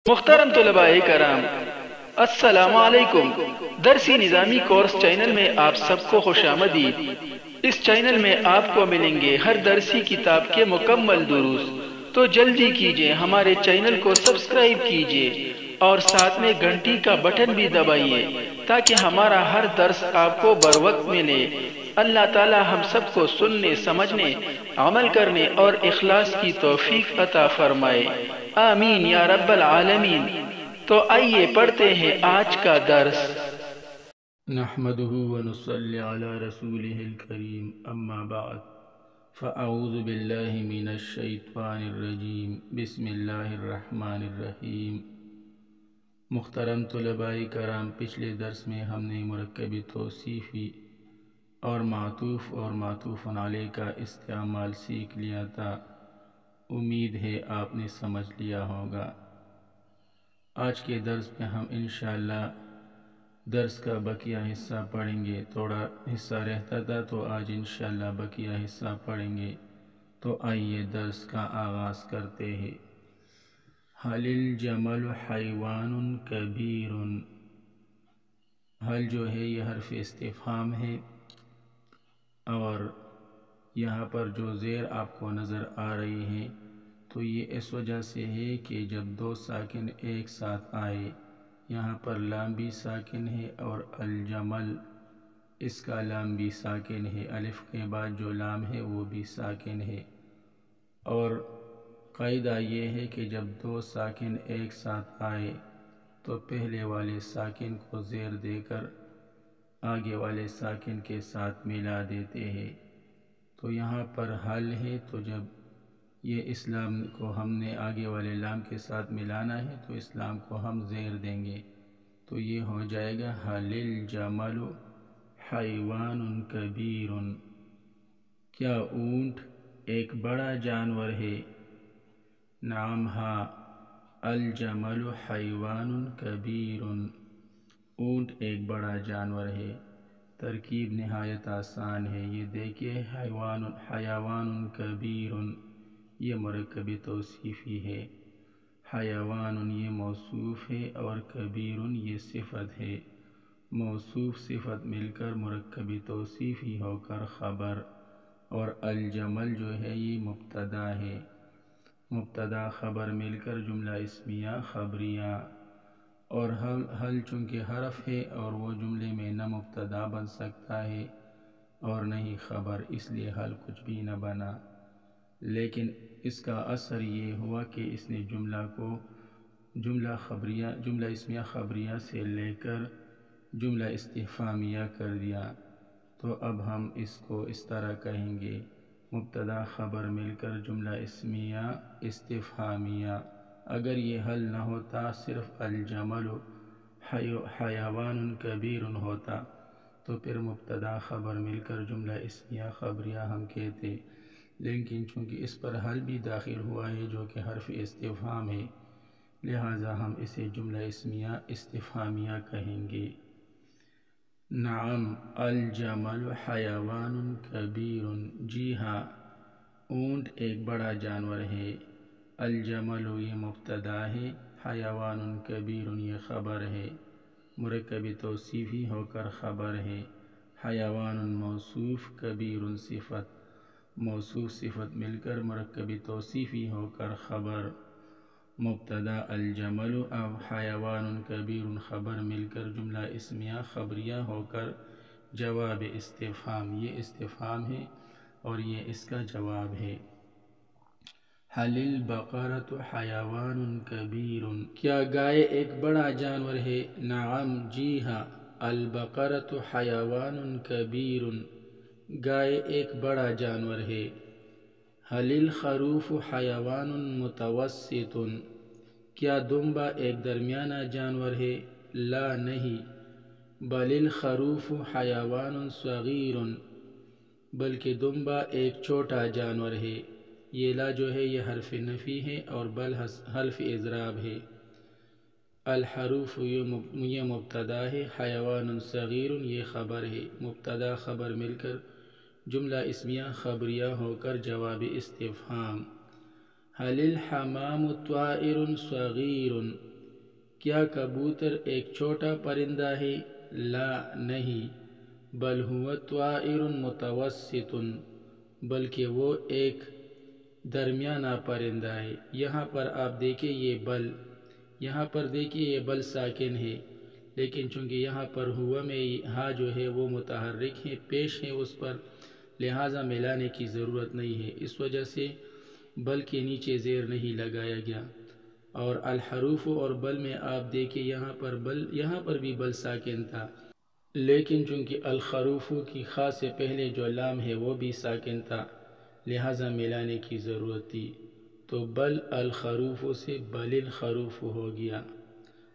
محترم طلباء کرام، السلام علیکم۔ درسی نظامی کورس چینل میں آپ سب کو خوش آمدید۔ اس چینل میں آپ کو ملیں گے ہر درسی کتاب کے مکمل دروس، تو جلدی کیجئے ہمارے چینل کو سبسکرائب کیجئے اور ساتھ میں گھنٹی کا بٹن بھی دبائیے تاکہ ہمارا ہر درس آپ کو بروقت ملے۔ اللہ تعالی ہم سب کو سننے، سمجھنے، عمل کرنے اور اخلاص کی توفیق عطا فرمائے، آمین یا رب العالمین۔ تو آئیے پڑھتے ہیں آج کا درس۔ نحمده ونصلي على رسوله الكريم، اما بعد فاعوذ بالله من الشیطان الرجیم، بسم اللہ الرحمن الرحیم۔ محترم طلباء کرام، پچھلے درس میں ہم نے مرکب توصیفی اور معطوف علیہ کا استعمال سیکھ لیا تھا۔ امید ہے آپ نے سمجھ لیا ہوگا۔ آج کے درس میں ہم انشاءاللہ درس کا بقیہ حصہ پڑھیں گے۔ تھوڑا حصہ رہتا تھا تو آج انشاءاللہ بقیہ حصہ پڑھیں گے۔ تو آئیے درس کا آغاز کرتے ہیں۔ حل الجمل حیوان کبیر۔ حل جو ہے یہ حرف استفہام ہے، اور یہاں پر جو زیر آپ کو نظر آ رہی ہے تو یہ اس وجہ سے ہے کہ جب دو ساکن ایک ساتھ آئے، یہاں پر لام بھی ساکن ہے اور الجمل اس کا لام بھی ساکن ہے، الف کے بعد جو لام ہے وہ بھی ساکن ہے۔ اور قاعدہ یہ ہے کہ جب دو ساکن ایک ساتھ آئے تو پہلے والے ساکن کو زیر دے کر آگے والے ساکن کے ساتھ ملا دیتے ہیں۔ تو یہاں پر حل ہے، تو جب یہ اس لام کو ہم نے آگے والے لام کے ساتھ ملانا ہے تو اس لام کو ہم زیر دیں گے، تو یہ ہو جائے گا حل الجمل حیوان کبیر۔ کیا اونٹ ایک بڑا جانور ہے؟ نعم ہاں، الجمل حیوان کبیر، اونٹ ایک بڑا جانور ہے۔ ترکیب نہایت آسان ہے، یہ دیکھیے حیوان کبیر یہ مرکب توصیفی ہے، حیوان یہ موصوف ہے اور کبیر یہ صفت ہے۔ موصوف صفت مل کر مرکب توصیفی ہو کر خبر، اور الجمل جو ہے یہ مبتدا ہے، مبتدا خبر مل کر جملہ اسمیہ خبریہ۔ اور حل چونکہ حرف ہے اور وہ جملے میں نہ مبتدا بن سکتا ہے اور نہ ہی خبر، اس لیے حل کچھ بھی نہ بنا، لیکن اس کا اثر یہ ہوا کہ اس نے جملہ کو جملہ اسمیہ خبریہ سے لے کر جملہ استفہامیہ کر دیا۔ تو اب ہم اس کو اس طرح کہیں گے، مبتدا خبر مل کر جملہ اسمیہ استفہامیہ۔ اگر یہ حل نہ ہوتا، صرف الجمل حیوان کبیر ہوتا تو پھر مبتدا خبر مل کر جملہ اسمیہ خبریہ ہم کہتے، لیکن چونکہ اس پر حل بھی داخل ہوا ہے جو کہ حرف استفہام ہے، لہٰذا ہم اسے جملہ اسمیہ استفہامیہ کہیں گے۔ نعم الجمل حیوان کبیر، جی ہاں اونٹ ایک بڑا جانور ہے۔ الجمل یہ مبتدا ہے، حیوان کبیر یہ خبر ہے، مرکب توصیفی ہو کر خبر ہے۔ حیوان موصوف، کبیر صفت، موصوف صفت مل کر مرکب توصیفی ہو کر خبر۔ مبتدا الجمل اب حیوان کبیر خبر مل کر جملہ اسمیہ خبریہ ہو کر جواب استفہام، یہ استفہام ہے اور یہ اس کا جواب ہے۔ حل البقرۃ حیوان کبیر، کیا گائے ایک بڑا جانور ہے؟ نعم جی ہاں، البقرۃ حیوان کبیر، گائے ایک بڑا جانور ہے۔ حل الخروف حیوان متوسط، کیا دمبا ایک درمیانہ جانور ہے؟ لا نہیں، بل الخروف حیوان صغیر، بلکہ دمبا ایک چھوٹا جانور ہے۔ یہ لا جو ہے یہ حرف نفی ہے اور بل حرف اضراب ہے۔ الحروف یہ مبتدا ہے، حیوان صغیر یہ خبر ہے، مبتدا خبر مل کر جملہ اسمیہ خبریہ ہو کر جواب استفہام۔ حل الحمام طائر صغیر، کیا کبوتر ایک چھوٹا پرندہ ہے؟ لا نہیں، بل هو طائر متوسط، بلکہ وہ ایک درمیانہ پرندہ ہے۔ یہاں پر آپ دیکھیں یہاں پر دیکھیں یہ بل ساکن ہے، لیکن چونکہ یہاں پر ہوا میں ہا جو ہے وہ متحرک ہے، پیش ہے اس پر، لہٰذا ملانے کی ضرورت نہیں ہے، اس وجہ سے بل کے نیچے زیر نہیں لگایا گیا۔ اور الحروف اور بل میں آپ دیکھیں یہاں پر بھی بل ساکن تھا، لیکن چونکہ الخروف کی خا سے پہلے جو لام ہے وہ بھی ساکن تھا، لہٰذا ملانے کی ضرورت تھی، تو بل الخروف سے بل الخروف ہو گیا۔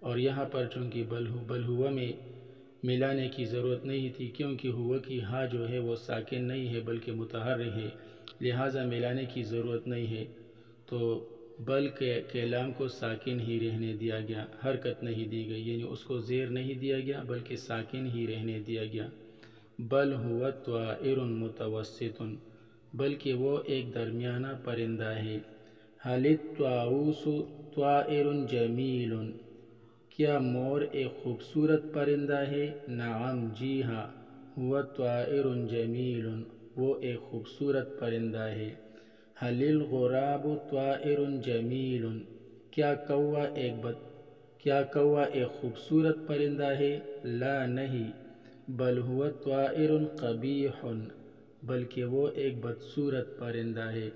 اور یہاں پر چونکہ بل ہوا میں ملانے کی ضرورت نہیں تھی، کیونکہ ہوا کی ہا جو ہے وہ ساکن نہیں ہے بلکہ متحرک ہے، لہٰذا ملانے کی ضرورت نہیں ہے، تو بل کے لام کو ساکن ہی رہنے دیا گیا، حرکت نہیں دی گئی، یعنی اس کو زیر نہیں دیا گیا بلکہ ساکن ہی رہنے دیا گیا۔ بل هو طائر متوسط، بلکہ وہ ایک درمیانہ پرندہ ہے۔ هل الطاووس طائر جمیل، کیا مور ایک خوبصورت پرندہ ہے؟ نعم جی ہاں، هو طائر جمیل، وہ ایک خوبصورت پرندہ ہے۔ هل الغراب طائر جمیل، کیا کوا ایک خوبصورت پرندہ ہے؟ لا نہیں، بل هو طائر قبیح، بلکہ وہ ایک بدصورت پرندہ ہے۔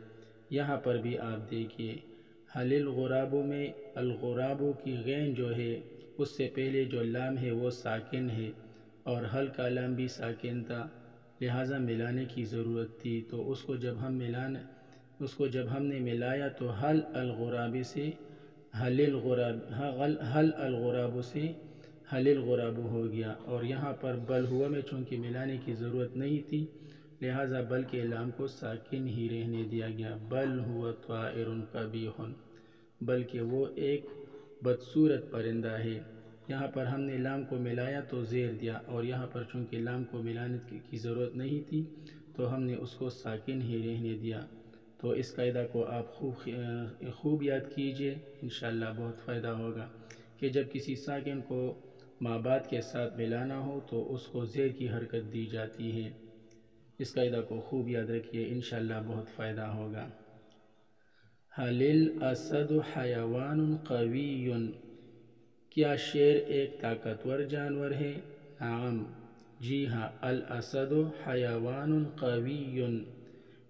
یہاں پر بھی آپ دیکھیے حل الغراب میں الغراب کی غین جو ہے اس سے پہلے جو لام ہے وہ ساکن ہے، اور حل کا لام بھی ساکن تھا، لہٰذا ملانے کی ضرورت تھی، تو اس کو جب ہم نے ملایا تو حل الغراب سے حل الغراب سے حل الغراب ہو گیا۔ اور یہاں پر بل ہوا میں چونکہ ملانے کی ضرورت نہیں تھی، لہٰذا بل کے لام کو ساکن ہی رہنے دیا گیا۔ بل هو طائر قبیح، بلکہ وہ ایک بدصورت پرندہ ہے۔ یہاں پر ہم نے لام کو ملایا تو زیر دیا، اور یہاں پر چونکہ لام کو ملانے کی ضرورت نہیں تھی تو ہم نے اس کو ساکن ہی رہنے دیا۔ تو اس قاعدہ کو آپ خوب یاد کیجئے، انشاءاللہ بہت فائدہ ہوگا کہ جب کسی ساکن کو ما بعد کے ساتھ ملانا ہو تو اس کو زیر کی حرکت دی جاتی ہے۔ اس قاعدہ کو خوب یاد رکھیے، انشاءاللہ بہت فائدہ ہوگا۔ حل الاسد حیوان قوی، کیا شیر ایک طاقتور جانور ہے؟ نعم جی ہاں، الاسد حیوان قوی،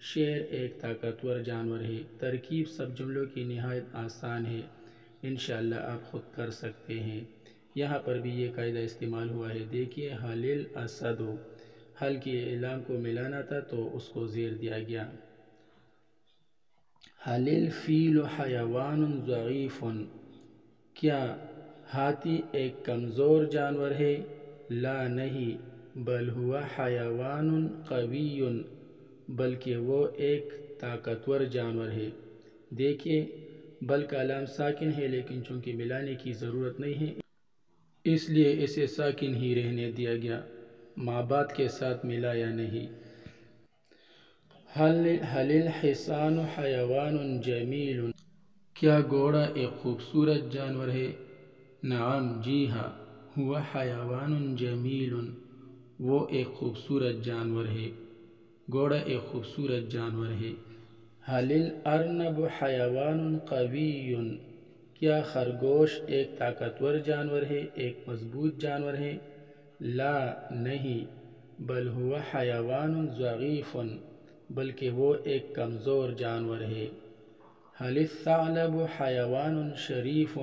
شیر ایک طاقتور جانور ہے۔ ترکیب سب جملوں کی نہایت آسان ہے، انشاءاللہ آپ خود کر سکتے ہیں۔ یہاں پر بھی یہ قاعدہ استعمال ہوا ہے، دیکھیے حل الاسد، حل کی لام کو ملانا تھا تو اس کو زیر دیا گیا۔ حل الفیل حیوان ضعیف، کیا ہاتھی ایک کمزور جانور ہے؟ لا نہیں، بل ہوا حیوان قوی، بلکہ وہ ایک طاقتور جانور ہے۔ دیکھیے بل کا لام ساکن ہے، لیکن چونکہ ملانے کی ضرورت نہیں ہے اس لیے اسے ساکن ہی رہنے دیا گیا، ما بعد کے ساتھ ملایا نہیں۔ حل الحصان حیوان جمیل، کیا گھوڑا ایک خوبصورت جانور ہے؟ نعم جی ہاں، ہوا حیوان جمیل، وہ ایک خوبصورت جانور ہے، گھوڑا ایک خوبصورت جانور ہے۔ حل الارنب حیوان قوی، کیا خرگوش ایک طاقتور جانور ہے، ایک مضبوط جانور ہے؟ لا نہیں، بل ہوا حیوان ضعیف، بلکہ وہ ایک کمزور جانور ہے۔ حل الثعلب حیوان شریف،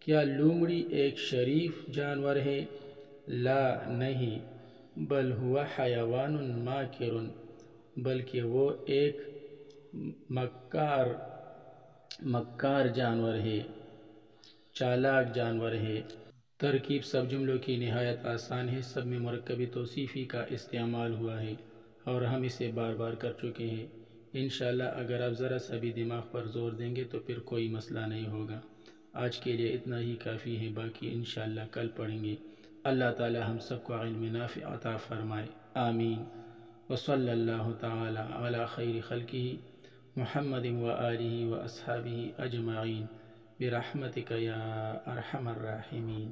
کیا لومڑی ایک شریف جانور ہے؟ لا نہیں، بل ہوا حیوان ماکر، بلکہ وہ ایک مکار جانور ہے، چالاک جانور ہے۔ ترکیب سب جملوں کی نہایت آسان ہے، سب میں مرکب توصیفی کا استعمال ہوا ہے اور ہم اسے بار بار کر چکے ہیں۔ انشاءاللہ اگر آپ ذرا سا بھی دماغ پر زور دیں گے تو پھر کوئی مسئلہ نہیں ہوگا۔ آج کے لیے اتنا ہی کافی ہے، باقی انشاءاللہ کل پڑھیں گے۔ اللہ تعالی ہم سب کو علم نافع عطا فرمائے، آمین۔ وصلی اللہ تعالی علی خیر خلقہ محمد و آلہ و اصحابہ اجمعین۔ برحمتک یا ارحم الراحمین۔